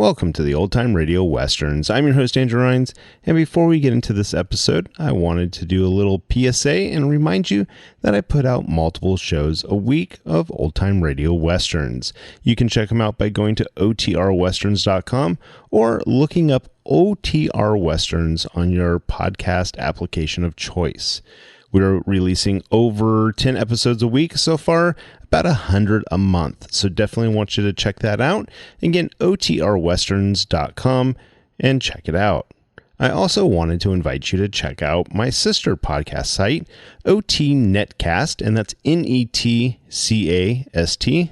Welcome to the Old Time Radio Westerns. I'm your host, Andrew Rhines, and before we get into this episode, I wanted to do a little PSA and remind you that I put out multiple shows a week of Old Time Radio Westerns. You can check them out by going to otrwesterns.com or looking up OTR Westerns on your podcast application of choice. We're releasing over 10 episodes a week so far, about 100 a month. So definitely want you to check that out. Again, otrwesterns.com and check it out. I also wanted to invite you to check out my sister podcast site, OT Netcast, and that's Netcast.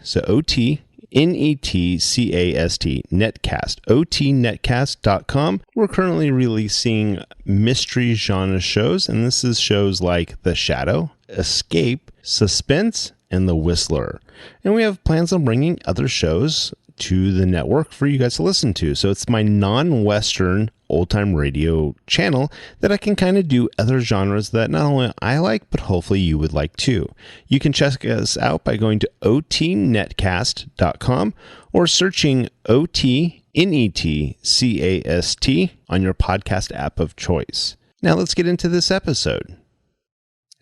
So OT Netcast, Netcast, otnetcast.com. We're currently releasing mystery genre shows, and this is shows like The Shadow, Escape, Suspense, and The Whistler. And we have plans on bringing other shows to the network for you guys to listen to. So it's my non-Western old-time radio channel that I can kind of do other genres that not only I like, but hopefully you would like too. You can check us out by going to otnetcast.com or searching OTNETCAST on your podcast app of choice. Now let's get into this episode.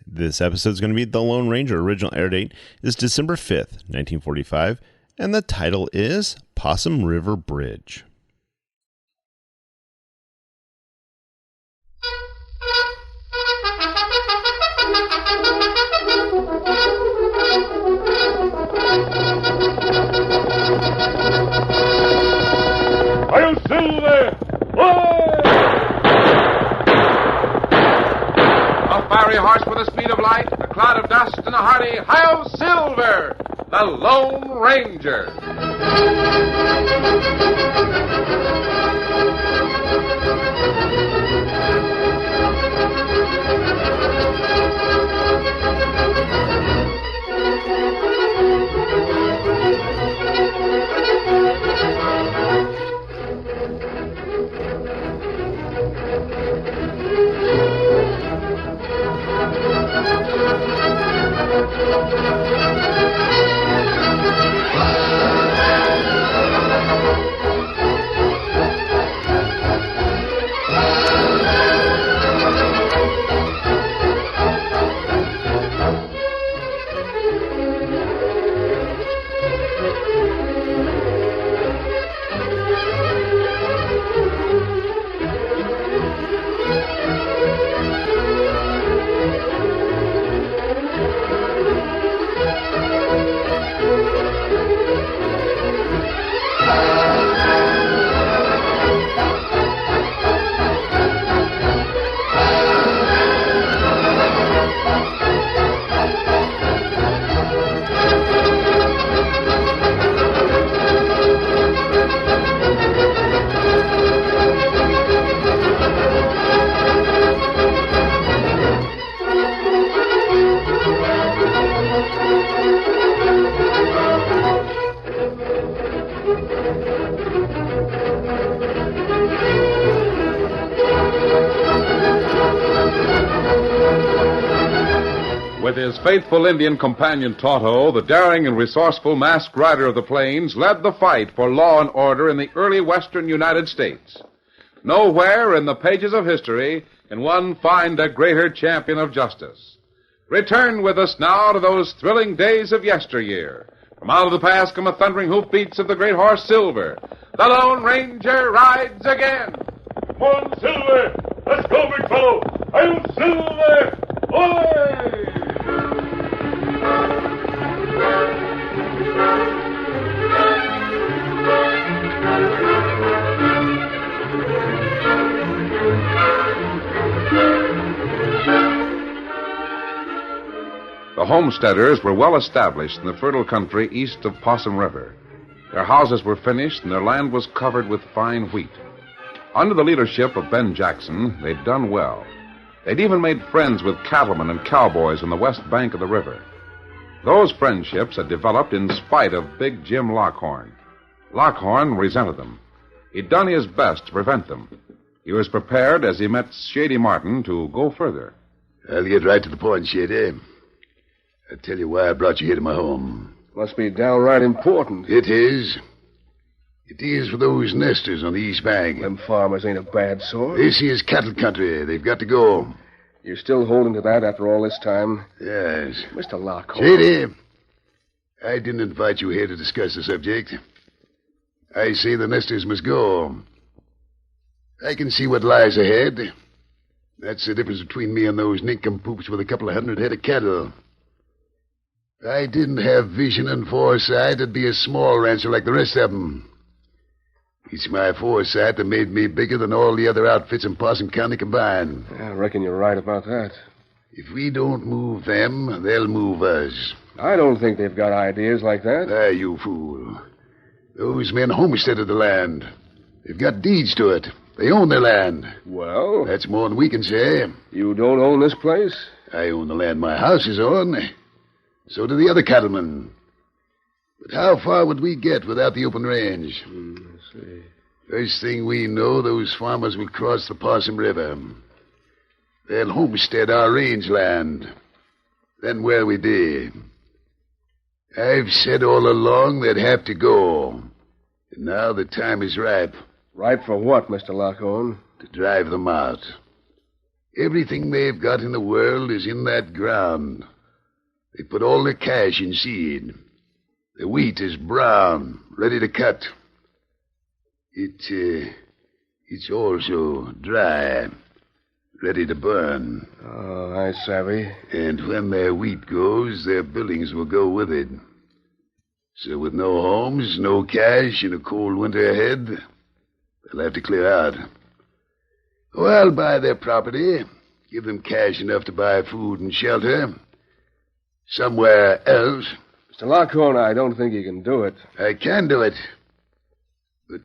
This episode is going to be The Lone Ranger. Original air date is December 5th, 1945, and the title is Possum River Bridge. I'll Silver! A fiery horse with the speed of light, a cloud of dust, and a hearty Hi-Yo Silver, the Lone Ranger. With his faithful Indian companion Tonto, the daring and resourceful masked rider of the plains led the fight for law and order in the early western United States. Nowhere in the pages of history can one find a greater champion of justice. Return with us now to those thrilling days of yesteryear. From out of the past come the thundering hoofbeats of the great horse Silver. The Lone Ranger rides again. Come on, Silver! Let's go, big fellow! I'll Silver! Away! The homesteaders were well established in the fertile country east of Possom River. Their houses were finished and their land was covered with fine wheat. Under the leadership of Ben Jackson, they'd done well. They'd even made friends with cattlemen and cowboys on the west bank of the river. Those friendships had developed in spite of Big Jim Lockhorn. Lockhorn resented them. He'd done his best to prevent them. He was prepared, as he met Shady Martin, to go further. I'll get right to the point, Shady. I'll tell you why I brought you here to my home. Must be downright important. It is. It is for those nesters on the east bank. Them farmers ain't a bad sort. This is cattle country. They've got to go. You're still holding to that after all this time? Yes. Mr. Lockhart. Shady, I didn't invite you here to discuss the subject. I say the nesters must go. I can see what lies ahead. That's the difference between me and those nincompoops with a couple of 100 head of cattle. If I didn't have vision and foresight, I'd be a small rancher like the rest of them. It's my foresight that made me bigger than all the other outfits in Possom County combined. Yeah, I reckon you're right about that. If we don't move them, they'll move us. I don't think they've got ideas like that. Ah, you fool. Those men homesteaded the land. They've got deeds to it. They own their land. Well? That's more than we can say. You don't own this place? I own the land my house is on. So do the other cattlemen. But how far would we get without the open range? I see. First thing we know, those farmers will cross the Possom River. They'll homestead our rangeland. Then where'll we be? I've said all along they'd have to go. And now the time is ripe. Ripe for what, Mr. Lockhorn? To drive them out. Everything they've got in the world is in that ground. They put all their cash in seed. The wheat is brown, ready to cut. It's also dry, ready to burn. Oh, I savvy. And when their wheat goes, their buildings will go with it. So with no homes, no cash, and a cold winter ahead, they'll have to clear out. Oh, I'll buy their property, give them cash enough to buy food and shelter. Somewhere else. Mr. Lockhorn, I don't think you can do it. I can do it. But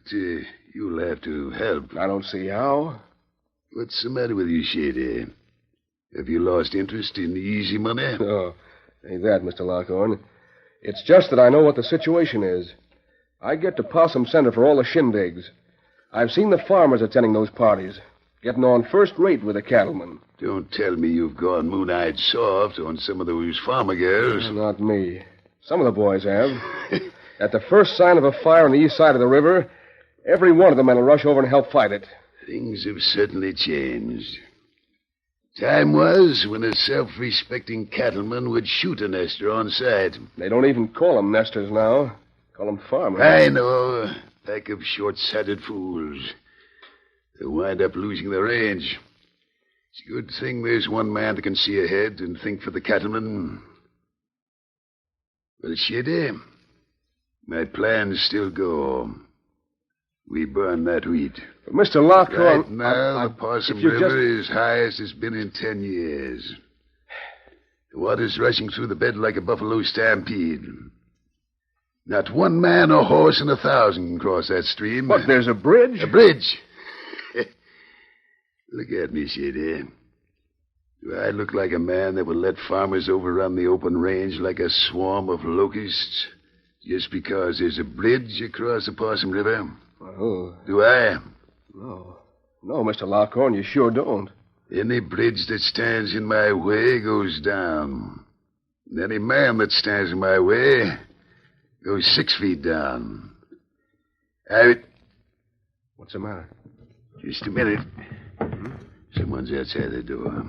you'll have to help. I don't see how. What's the matter with you, Shady? Have you lost interest in easy money? Oh, ain't that, Mr. Lockhorn. It's just that I know what the situation is. I get to Possum Center for all the shindigs. I've seen the farmers attending those parties, getting on first rate with the cattlemen. Don't tell me you've gone moon-eyed soft on some of those farmer girls. Not me. Some of the boys have. At the first sign of a fire on the east side of the river, every one of the men will rush over and help fight it. Things have certainly changed. Time was when a self-respecting cattleman would shoot a nester on sight. They don't even call them nesters now. Call them farmers. I know. Pack of short-sighted fools. They'll wind up losing their range. It's a good thing there's one man that can see ahead and think for the cattlemen. Well, Shady, my plans still go. We burn that wheat. But Mr. Lockhorn... Right now, the Possom River is high as it's been in 10 years. The water's rushing through the bed like a buffalo stampede. Not one man or horse in 1,000 can cross that stream. But there's a bridge? A bridge? Look at me, Shady. Do I look like a man that will let farmers overrun the open range like a swarm of locusts just because there's a bridge across the Possom River? Oh. Do I? No. No, Mr. Lockhorn, you sure don't. Any bridge that stands in my way goes down. And any man that stands in my way goes 6 feet down. What's the matter? Just a minute. Someone's outside the door.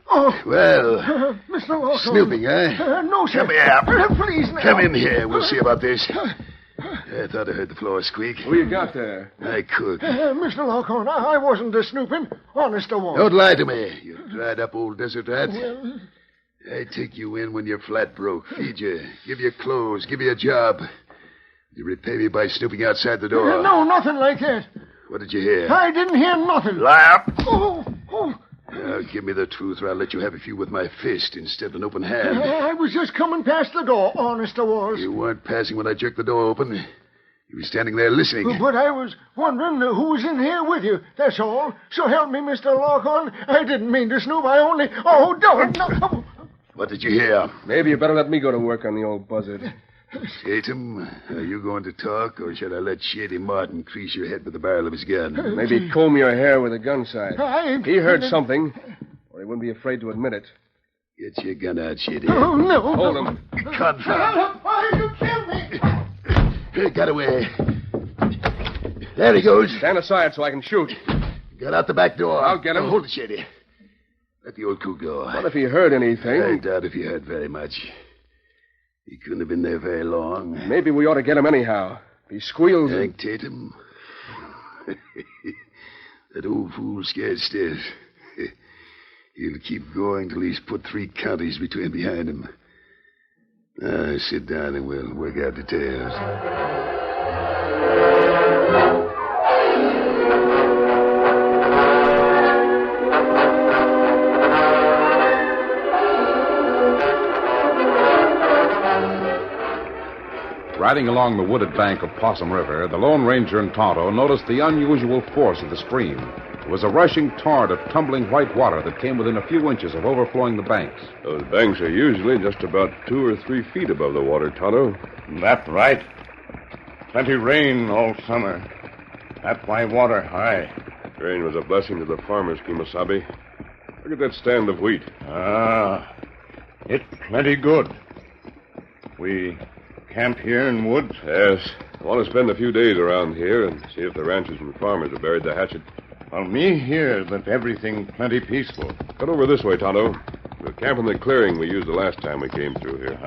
Oh. Well, Mr. Lockhorn. Snooping, eh? No, sir. Come here. Please, now. Come in here. We'll see about this. I thought I heard the floor squeak. Who you got there? My cook. Mr. Lockhorn, I wasn't snooping. Honest, I wasn't. Don't lie to me, you dried-up old desert rat. Well... I take you in when you're flat broke, feed you, give you clothes, give you a job. You repay me by snooping outside the door. No, nothing like that. What did you hear? I didn't hear nothing. Lie up. Oh. Now, give me the truth, or I'll let you have a few with my fist instead of an open hand. I was just coming past the door, honest I was. You weren't passing when I jerked the door open. You were standing there listening. But I was wondering who was in here with you, that's all. So help me, Mr. Lockhorn. I didn't mean to snoop. I only... Oh, don't. No. What did you hear? Maybe you better let me go to work on the old buzzard. Tatum, are you going to talk, or should I let Shady Martin crease your head with the barrel of his gun? Maybe comb your hair with a gun sight. I... He heard something, or he wouldn't be afraid to admit it. Get your gun out, Shady. Oh, no. Hold him. Confound. Why did you kill me? Got away. There he goes. Stand aside so I can shoot. Got out the back door. I'll get him. Hold it, Shady. Let the old coot go. What if he heard anything? I doubt if he heard very much. He couldn't have been there very long. Maybe we ought to get him anyhow. If he squeals... Hank Tatum. That old fool scared stiff. He'll keep going till he's put 3 counties behind him. Sit down and we'll work out details. Riding along the wooded bank of Possom River, the Lone Ranger and Tonto noticed the unusual force of the stream. It was a rushing torrent of tumbling white water that came within a few inches of overflowing the banks. Those banks are usually just about 2 or 3 feet above the water, Tonto. That's right. Plenty rain all summer. That's why water high. Rain was a blessing to the farmers, Kimasabi. Look at that stand of wheat. It's plenty good. We camp here in woods? Yes. I want to spend a few days around here and see if the ranchers and farmers have buried the hatchet. Well, me hear that everything plenty peaceful. Cut over this way, Tonto. We'll camp in the clearing we used the last time we came through here.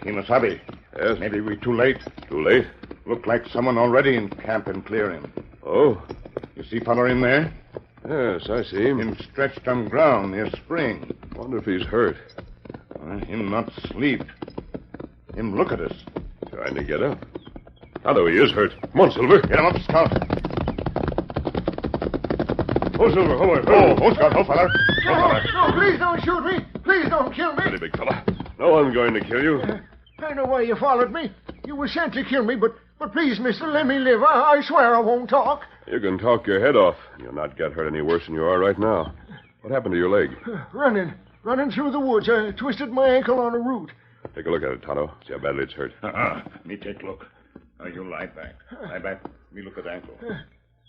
Kimasabi. Yes? Maybe we too late. Too late? Look like someone already in camp and clearing. Oh? You see feller in there? Yes, I see him. Him stretched on ground near spring. Wonder if he's hurt. Him not sleep. Him look at us. Trying to get up. Tonto, he is hurt. Come on, Silver. Get him up, Scout. Oh, Silver, oh, Scout, oh, feller. No, please don't shoot me. Please don't kill me. Steady, big fella. No one's going to kill you. I know why you followed me. You were sent to kill me, but please, mister, let me live. I swear I won't talk. You can talk your head off. You'll not get hurt any worse than you are right now. What happened to your leg? Running through the woods. I twisted my ankle on a root. Take a look at it, Tonto. See how badly it's hurt. Me take look. Now you lie back. Lie back. Me look at ankle.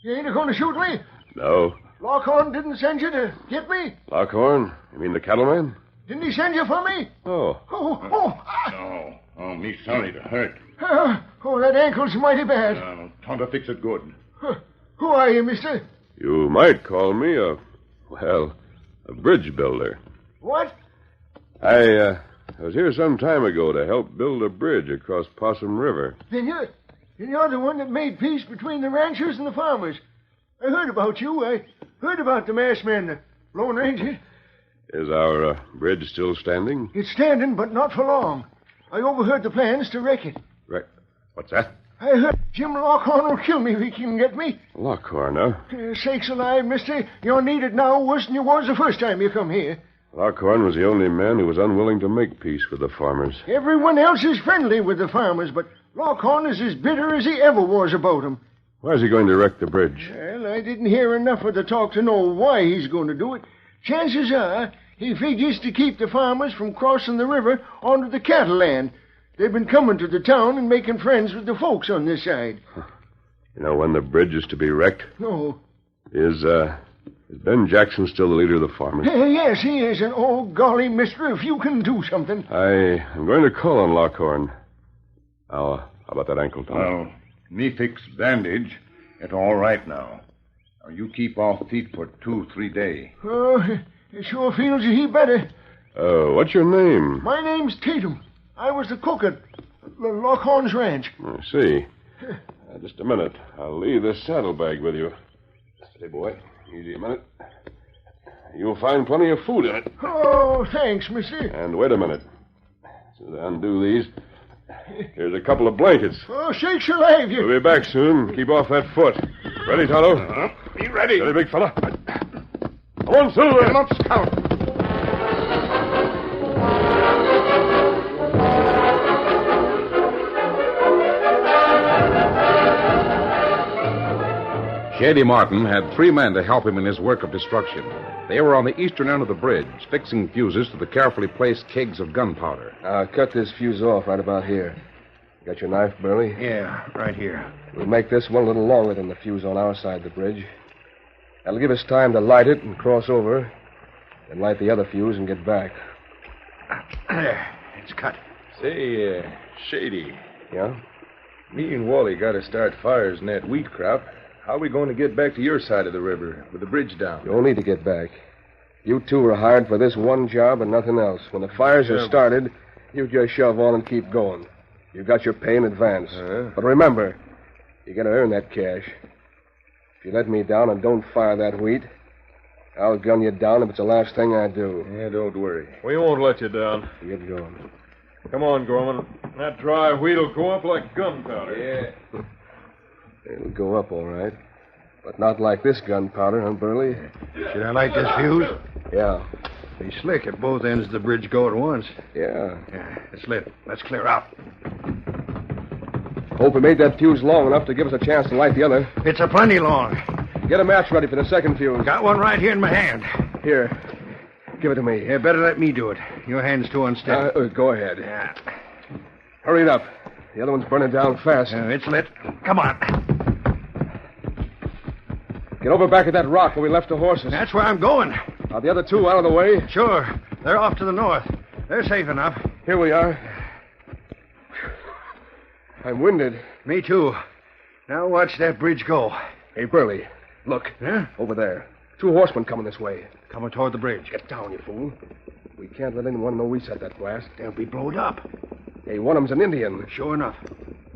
You ain't going to shoot me? No. Lockhorn didn't send you to get me? Lockhorn? You mean the cattleman? Didn't he send you for me? Oh. No. Oh, me sorry to hurt. That ankle's mighty bad. Tonto fix it good. Who are you, mister? You might call me a bridge builder. What? I was here some time ago to help build a bridge across Possom River. Then you're the one that made peace between the ranchers and the farmers. I heard about you. I heard about the masked man, the Lone Ranger. Is our bridge still standing? It's standing, but not for long. I overheard the plans to wreck it. What's that? I heard Jim Lockhorn will kill me if he can get me. Lockhorn, huh? Sakes alive, mister. You're needed now worse than you was the first time you come here. Lockhorn was the only man who was unwilling to make peace with the farmers. Everyone else is friendly with the farmers, but Lockhorn is as bitter as he ever was about them. Why is he going to wreck the bridge? Well, I didn't hear enough of the talk to know why he's going to do it. Chances are he figures to keep the farmers from crossing the river onto the cattle land. They've been coming to the town and making friends with the folks on this side. You know when the bridge is to be wrecked? No. Is Ben Jackson still the leader of the farmers? Yes, he is. And, oh, golly, mister, if you can do something. I'm going to call on Lockhorn. How about that ankle, Tom? Well, me fix bandage. It's all right now. You keep off feet for 2-3 days. Oh, it sure feels a heap better. What's your name? My name's Tatum. I was the cook at Lockhorn's ranch. I see. Just a minute. I'll leave this saddlebag with you. Steady, boy. Easy a minute. You'll find plenty of food in it. Oh, thanks, mister. And wait a minute. As I undo these, here's a couple of blankets. Oh, sakes alive, you. We'll be back soon. Keep off that foot. Ready, Tonto? Be ready. Steady, big fella. Come on, Silver. Get him up, Scout. Shady Martin had 3 men to help him in his work of destruction. They were on the eastern end of the bridge, fixing fuses to the carefully placed kegs of gunpowder. Cut this fuse off right about here. Got your knife, Burley? Yeah, right here. We'll make this one a little longer than the fuse on our side of the bridge. That'll give us time to light it and cross over, then light the other fuse and get back. There, it's cut. Say, Shady, Yeah? Me and Wally got to start fires in that wheat crop. How are we going to get back to your side of the river with the bridge down? You'll need to get back. You two were hired for this one job and nothing else. When the fires are started, you just shove on and keep going. You got your pay in advance. But remember, you got to earn that cash. If you let me down and don't fire that wheat, I'll gun you down if it's the last thing I do. Yeah, don't worry. We won't let you down. Get going. Come on, Gorman. That dry wheat'll go up like gunpowder. Yeah. It'll go up, all right. But not like this gunpowder, huh, Burley? Should I light this fuse? Yeah. Be slick if both ends of the bridge go at once. Yeah. It's lit. Let's clear out. Hope we made that fuse long enough to give us a chance to light the other. It's a plenty long. Get a match ready for the second fuse. Got one right here in my hand. Here. Give it to me. Yeah, better let me do it. Your hand's too unsteady. Go ahead. Yeah. Hurry it up. The other one's burning down fast. It's lit. Come on. Get over back at that rock where we left the horses. That's where I'm going. Are the other two out of the way? Sure. They're off to the north. They're safe enough. Here we are. I'm winded. Me too. Now watch that bridge go. Hey, Burley, look. Huh? Over there. 2 horsemen coming this way. Coming toward the bridge. Get down, you fool. We can't let anyone know we set that blast. They'll be blowed up. Hey, one of them's an Indian. Sure enough.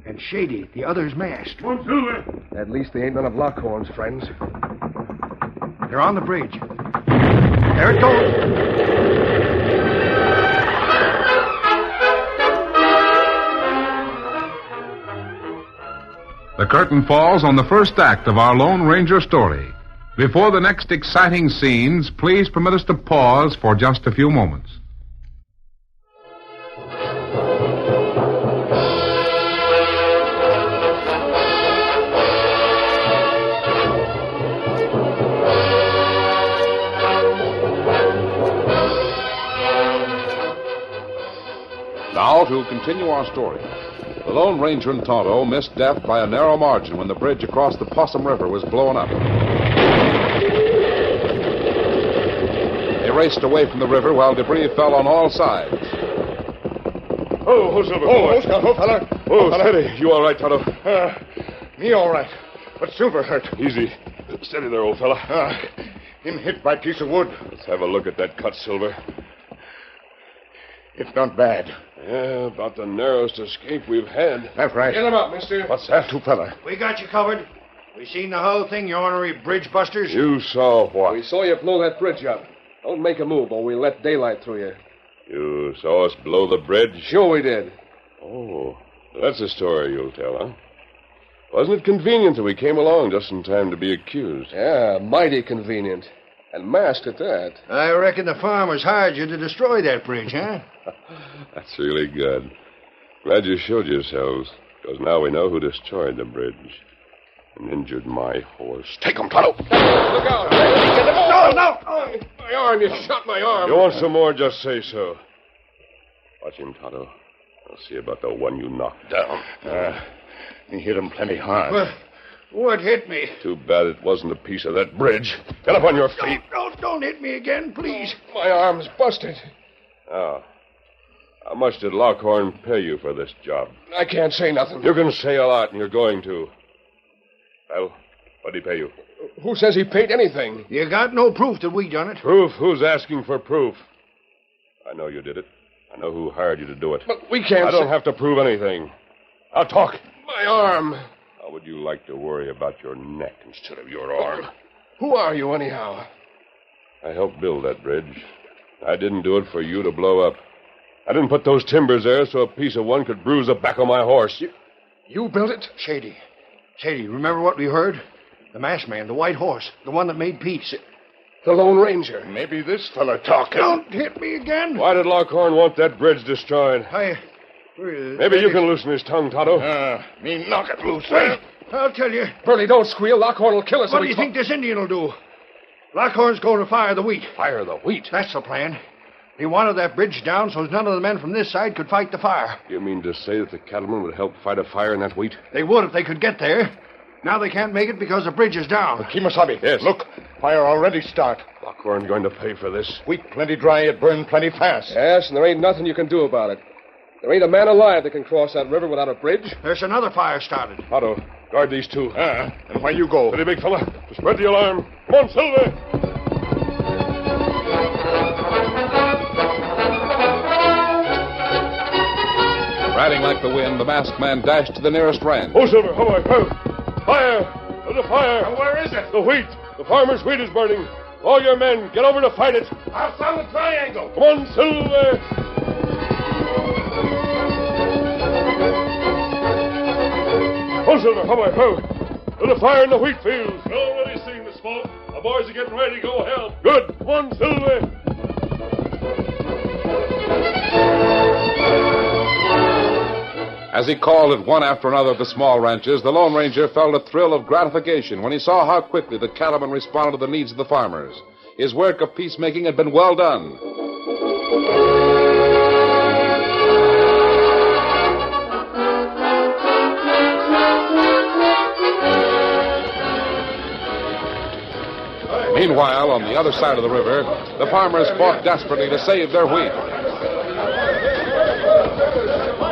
And Shady, the other's masked. One Silver. At least they ain't none of Lockhorn's friends. They're on the bridge. There it goes. The curtain falls on the first act of our Lone Ranger story. Before the next exciting scenes, please permit us to pause for just a few moments. Now to continue our story. The Lone Ranger and Tonto missed death by a narrow margin when the bridge across the Possom River was blown up. They raced away from the river while debris fell on all sides. Oh, Silver. fella. Steady. You all right, Tonto? Me all right. But Silver hurt. Easy. Steady there, old fella. Him hit by a piece of wood. Let's have a look at that cut, Silver. It's not bad. Yeah, about the narrowest escape we've had. That's right. Get him up, mister. What's that? 2 fella. We got you covered. We seen the whole thing, you ornery bridge busters. You saw what? We saw you blow that bridge up. Don't make a move or we'll let daylight through you. You saw us blow the bridge? Sure we did. Oh, that's a story you'll tell, huh? Wasn't it convenient that we came along just in time to be accused? Yeah, mighty convenient. And masked at that. I reckon the farmers hired you to destroy that bridge, huh? That's really good. Glad you showed yourselves, because now we know who destroyed the bridge and injured my horse. Take him, Tonto! Look out! No! My arm, you shot my arm. You want some more, just say so. Watch him, Tonto. I'll see about the one you knocked down. He hit him plenty hard. What hit me? Too bad it wasn't a piece of that bridge. Get up on your feet. Don't hit me again, please. My arm's busted. Oh. How much did Lockhorn pay you for this job? I can't say nothing. You can say a lot, and you're going to. Well, what did he pay you? Who says he paid anything? You got no proof that we done it. Proof? Who's asking for proof? I know you did it. I know who hired you to do it. But we can't... I don't have to prove anything. I'll talk. My arm. How would you like to worry about your neck instead of your arm? Who are you, anyhow? I helped build that bridge. I didn't do it for you to blow up. I didn't put those timbers there so a piece of one could bruise the back of my horse. You built it? Shady, remember what we heard? The masked man, the white horse, the one that made peace. The Lone Ranger. Maybe this fella talking. Don't hit me again. Why did Lockhorn want that bridge destroyed? Maybe you can loosen his tongue, Tonto. Me knock it loose. Wait, I'll tell you. Burley, don't squeal. Lockhorn will kill us. What do you think this Indian will do? Lockhorn's going to fire the wheat. Fire the wheat? That's the plan. He wanted that bridge down so none of the men from this side could fight the fire. You mean to say that the cattlemen would help fight a fire in that wheat? They would if they could get there. Now they can't make it because the bridge is down. Kimasabi. Yes. Look, fire already start. Lockhorn going to pay for this. Wheat plenty dry, it burn plenty fast. Yes, and there ain't nothing you can do about it. There ain't a man alive that can cross that river without a bridge. There's another fire started. Otto, guard these two. And where you go? Steady, big fella. To spread the alarm. Come on, Silver. Riding like the wind, the masked man dashed to the nearest ranch. Oh, Silver, how are you? Fire! There's a fire! Where is it? The wheat! The farmer's wheat is burning. All your men, get over to fight it. Outside the triangle. Come on, Silver! Oh, Silver, how are you? There's a fire in the wheat fields. You're already seeing the smoke. The boys are getting ready to go help. Good. Come on, Silver! As he called at one after another of the small ranches, the Lone Ranger felt a thrill of gratification when he saw how quickly the cattlemen responded to the needs of the farmers. His work of peacemaking had been well done. Meanwhile, on the other side of the river, the farmers fought desperately to save their wheat.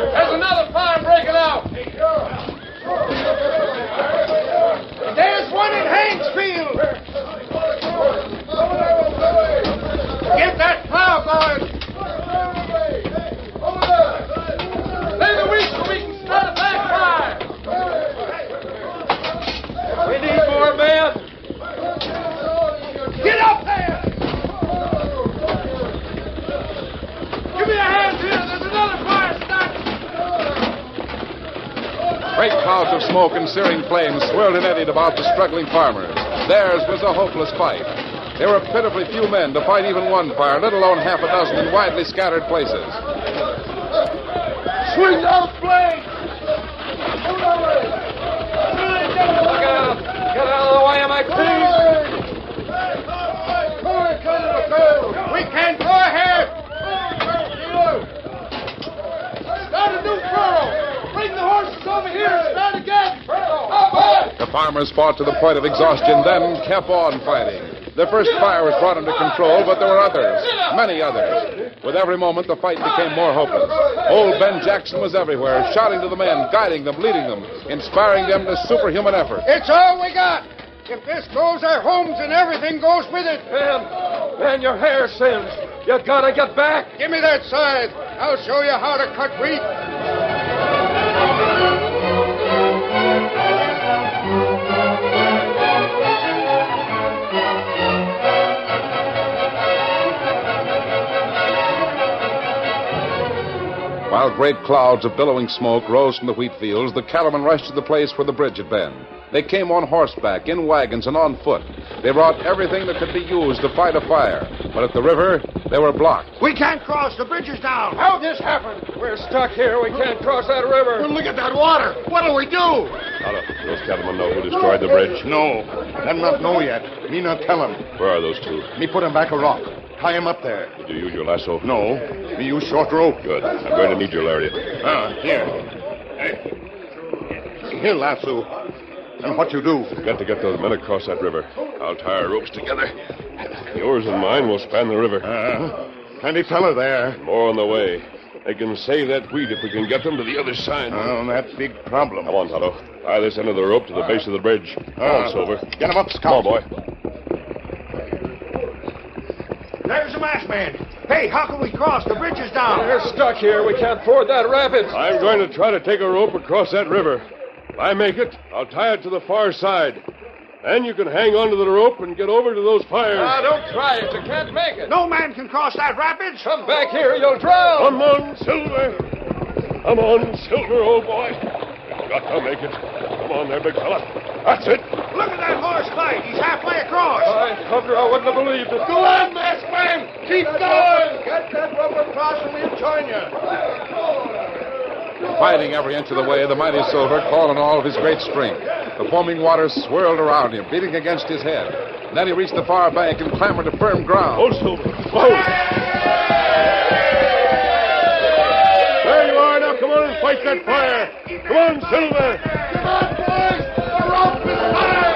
There's another fire breaking out. There's one in Hanksfield. Get that plow going. Lay the wheat so we can start a backfire. We need more men. Get up there. Give me a hand here. There's another fire starting. Great clouds of smoke and searing flames swirled and eddied about the struggling farmers. Theirs was a hopeless fight. There were pitifully few men to fight even one fire, let alone half a dozen in widely scattered places. Swing those blades. Look out. Get out of the way of my trees. We can't go ahead. Start a new furrow. Bring the horses over here and start again. The farmers fought to the point of exhaustion, then kept on fighting. The first fire was brought under control, but there were others, many others. With every moment, the fight became more hopeless. Old Ben Jackson was everywhere, shouting to the men, guiding them, leading them, inspiring them to superhuman effort. It's all we got. If this goes, our homes and everything goes with it. Man, your hair sins. You gotta get back. Give me that scythe. I'll show you how to cut wheat. While great clouds of billowing smoke rose from the wheat fields, the cattlemen rushed to the place where the bridge had been. They came on horseback, in wagons, and on foot. They brought everything that could be used to fight a fire. But at the river, they were blocked. We can't cross. The bridge is down. How'd this happen? We're stuck here. We can't cross that river. Look at that water. What'll we do? Otto, those cattlemen know who destroyed the bridge. No, them not know yet. Me not tell them. Where are those two? Me put them back a rock. Tie him up there. Did you use your lasso? No, me use short rope. Good. I'm going to need your lariat. Here. Hey. Here, lasso. And what you do? Got to get those men across that river. I'll tie our ropes together. Yours and mine will span the river. Plenty fella there. More on the way. They can save that wheat if we can get them to the other side. Oh, that big problem. Come on, Tonto. Tie this end of the rope to the base of the bridge. Come on, Silver. Get him up, Come Scout. on, boy. There's the masked man. Hey, how can we cross? The bridge is down. We're stuck here. We can't ford that rapid. I'm going to try to take a rope across that river. If I make it, I'll tie it to the far side. Then you can hang onto the rope and get over to those fires. Don't try it. You can't make it. No man can cross that rapids. Come back here. You'll drown. Come on, Silver. Come on, Silver, old boy. Got to make it. Come on there, big fella. That's it. Look at that horse fight. He's halfway across. I told you I wouldn't have believed it. Go on, masked man. Keep going. Get that rope across and we'll join you. Fighting every inch of the way, the mighty Silver called on all of his great strength. The foaming waters swirled around him, beating against his head. And then he reached the far bank and clambered to firm ground. Oh, Silver. Oh. There you are. Now come on and fight that fire. Come on, Silver. Come on, boys. The rope is tied.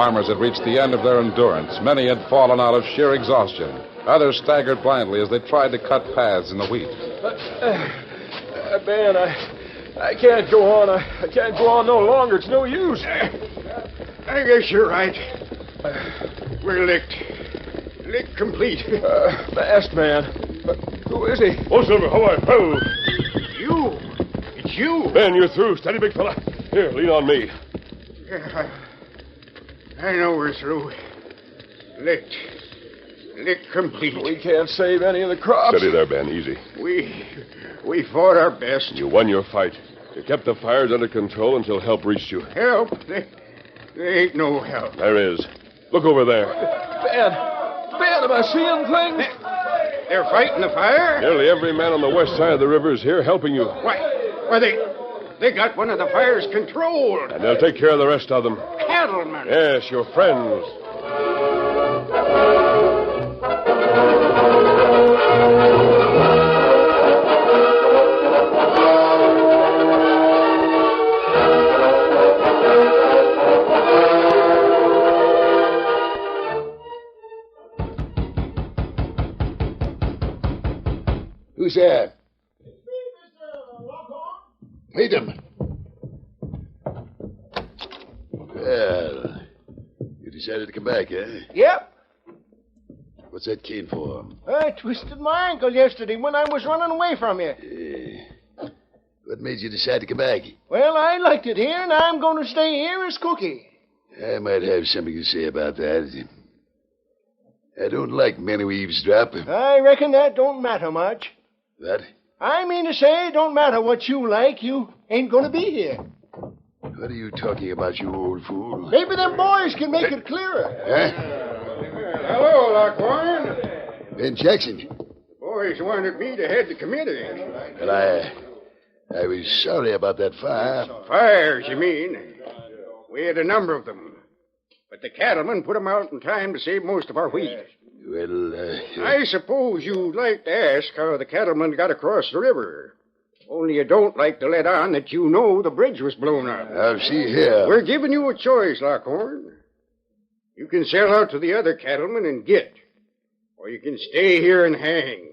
farmers had reached the end of their endurance. Many had fallen out of sheer exhaustion. Others staggered blindly as they tried to cut paths in the wheat. Ben, I can't go on. I can't go on no longer. It's no use. I guess you're right. We're licked. Licked complete. Masked man. Who is he? Oh, Silver, how are you? Oh. You. It's you. Ben, you're through. Steady, big fella. Here, lean on me. Yeah, I know we're through. Licked. Licked complete. We can't save any of the crops. Steady there, Ben. Easy. We fought our best. You won your fight. You kept the fires under control until help reached you. Help? There ain't no help. There is. Look over there. Ben, am I seeing things? They're fighting the fire? Nearly every man on the west side of the river is here helping you. Why, they got one of the fires controlled. And they'll take care of the rest of them. Cattlemen. Yes, your friends. Who's there? Meet him. Well, you decided to come back, eh? Yep. What's that cane for? I twisted my ankle yesterday when I was running away from you. What made you decide to come back? Well, I liked it here, and I'm going to stay here as cookie. I might have something to say about that. I don't like men who eavesdrop. I reckon that don't matter much. What? I mean to say, it don't matter what you like. You ain't going to be here. What are you talking about, you old fool? Maybe them boys can make it clearer. Huh? Hello, Lockhorn. Ben Jackson. The boys wanted me to head the committee. Well, I was sorry about that fire. Fires, you mean? We had a number of them. But the cattlemen put them out in time to save most of our wheat. Well, I suppose you'd like to ask how the cattlemen got across the river. Only you don't like to let on that you know the bridge was blown up. Now, see here. We're giving you a choice, Lockhorn. You can sell out to the other cattlemen and get. Or you can stay here and hang.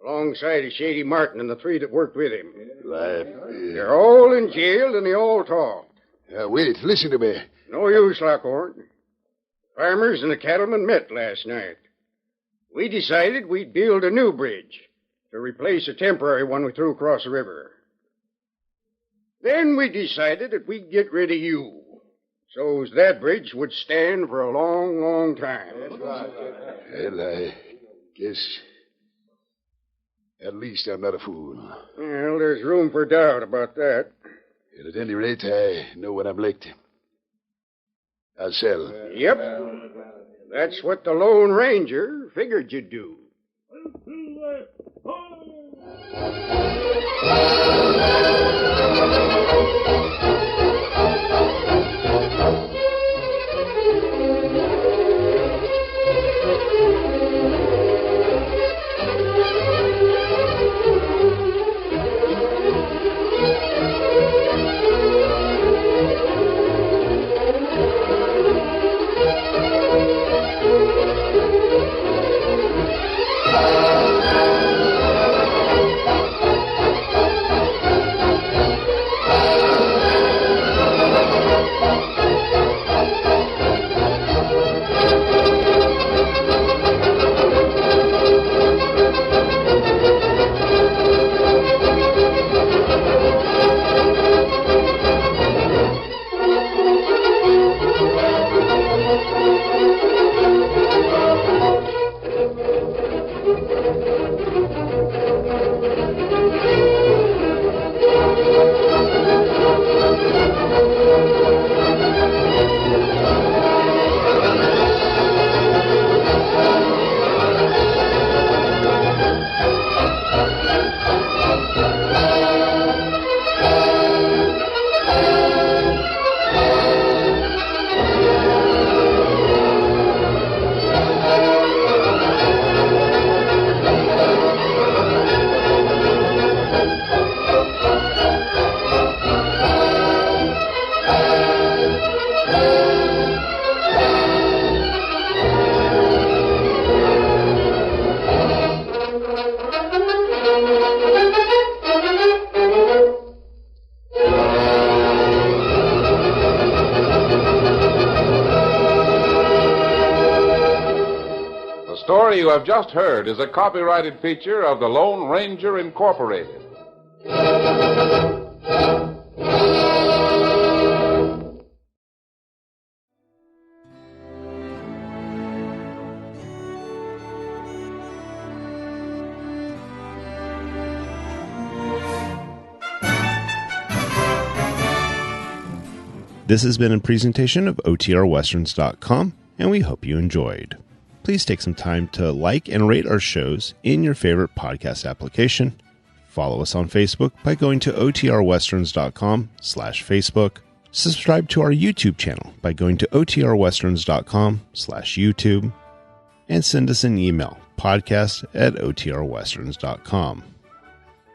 Alongside of Shady Martin and the three that worked with him. They're all in jail and they all talk. Wait, listen to me. No use, Lockhorn. Farmers and the cattlemen met last night. We decided we'd build a new bridge to replace a temporary one we threw across the river. Then we decided that we'd get rid of you, so's that bridge would stand for a long, long time. Well, I guess at least I'm not a fool. Well, there's room for doubt about that. And at any rate, I know when I'm licked. I'll sell. Yep. That's what the Lone Ranger figured you'd do. story you have just heard is a copyrighted feature of the Lone Ranger Incorporated. This has been a presentation of OTRWesterns.com, and we hope you enjoyed. Please take some time to like and rate our shows in your favorite podcast application. Follow us on Facebook by going to OTRWesterns.com/Facebook. Subscribe to our YouTube channel by going to OTRWesterns.com/YouTube. And send us an email, podcast@OTRWesterns.com.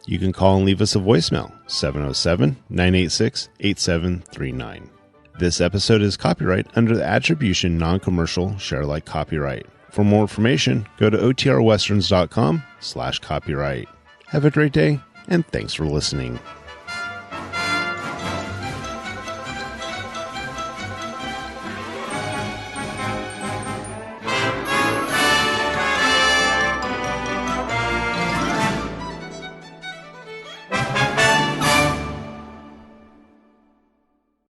You can call and leave us a voicemail, 707-986-8739. This episode is copyright under the Attribution Non-Commercial Share-alike copyright. For more information, go to OTRWesterns.com/copyright. Have a great day, and thanks for listening.